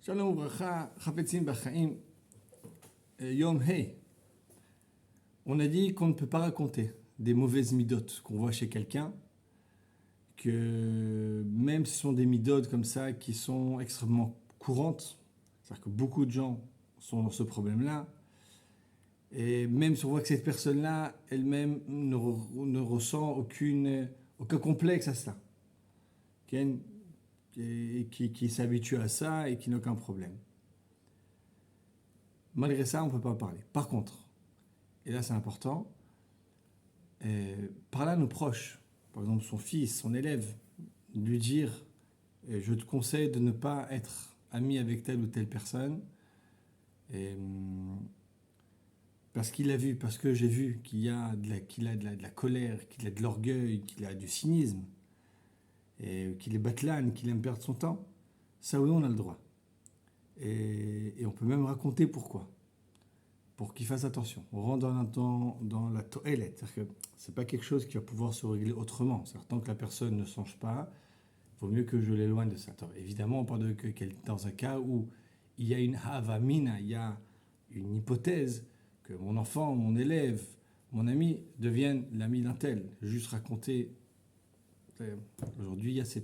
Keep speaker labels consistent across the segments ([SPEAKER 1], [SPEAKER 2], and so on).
[SPEAKER 1] Shalom Uvracha, Chapetzim Bachaim, Yom Hey. On a dit qu'on ne peut pas raconter des mauvaises midotes qu'on voit chez quelqu'un, que même ce sont des midotes comme ça qui sont extrêmement courantes, c'est-à-dire que beaucoup de gens sont dans ce problème-là, et même si on voit que cette personne-là elle-même ne ressent aucun complexe à cela, qui s'habitue à ça et qui n'a aucun problème. Malgré ça, on ne peut pas en parler. Par contre, et là c'est important, parler à nos proches, par exemple son fils, son élève, lui dire je te conseille de ne pas être ami avec telle ou telle personne, parce qu'il a vu, parce que j'ai vu qu'il a de la colère, qu'il a de l'orgueil, qu'il a du cynisme, et qu'il est batlane, qu'il aime perdre son temps. Ça oui, on a le droit. Et on peut même raconter pourquoi. Pour qu'il fasse attention. On rentre dans la toilette. C'est-à-dire que ce n'est pas quelque chose qui va pouvoir se régler autrement. C'est-à-dire tant que la personne ne songe pas, il vaut mieux que je l'éloigne de ça. Alors, évidemment, on parle dans un cas où il y a une havamina, il y a une hypothèse que mon enfant, mon élève, mon ami devienne l'ami d'un tel. Juste raconter. Aujourd'hui, il y a ce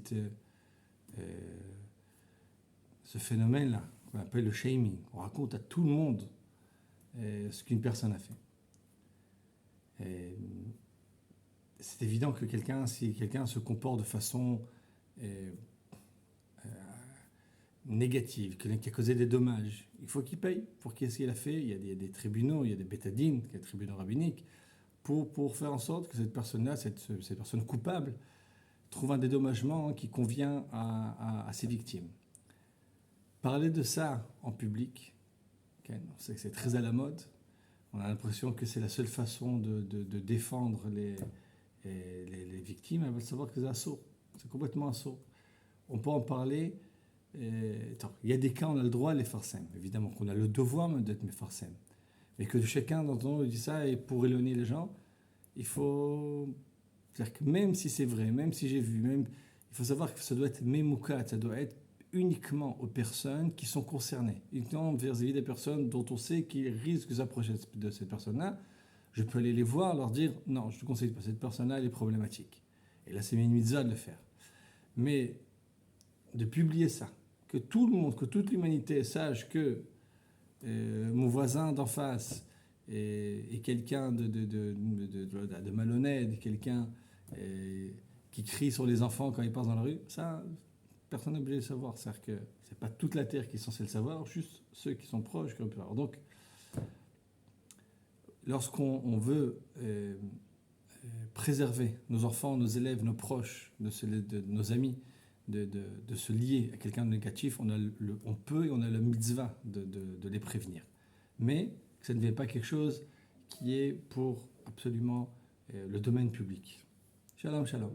[SPEAKER 1] phénomène-là qu'on appelle le shaming. On raconte à tout le monde ce qu'une personne a fait. C'est évident que si quelqu'un se comporte de façon négative, quelqu'un qui a causé des dommages, il faut qu'il paye pour qu'est-ce qu'il a fait. Il y a des tribunaux, il y a des bétadines, des tribunaux rabbiniques, pour faire en sorte que cette personne-là, cette personne coupable, trouve un dédommagement qui convient à ses victimes. Parler de ça en public, on sait que c'est très à la mode. On a l'impression que c'est la seule façon de défendre les victimes. Elles veulent savoir que c'est assaut. C'est complètement assaut. On peut en parler. Il y a des cas où on a le droit à les farcem. Évidemment qu'on a le devoir même d'être mefarcem. Mais que chacun d'entre nous dit ça, et pour éloigner les gens, il faut... C'est-à-dire que même si c'est vrai, même si j'ai vu, il faut savoir que ça doit être memoukat, ça doit être uniquement aux personnes qui sont concernées, uniquement vis-à-vis des personnes dont on sait qu'ils risquent de s'approcher de cette personne-là. Je peux aller les voir, leur dire non, je ne te conseille pas, cette personne-là elle est problématique. Et là c'est une mitzvah de le faire. Mais de publier ça, que tout le monde, que toute l'humanité sache que mon voisin d'en face est quelqu'un de malhonnête, quelqu'un qui crie sur les enfants quand ils passent dans la rue, ça, personne n'est obligé de savoir. C'est-à-dire que ce n'est pas toute la terre qui est censée le savoir, juste ceux qui sont proches. Donc, lorsqu'on veut préserver nos enfants, nos élèves, nos proches, nos amis, de se lier à quelqu'un de négatif, on peut et on a la mitzvah de les prévenir. Mais que ça ne devienne pas quelque chose qui est pour absolument le domaine public. Shalom, shalom.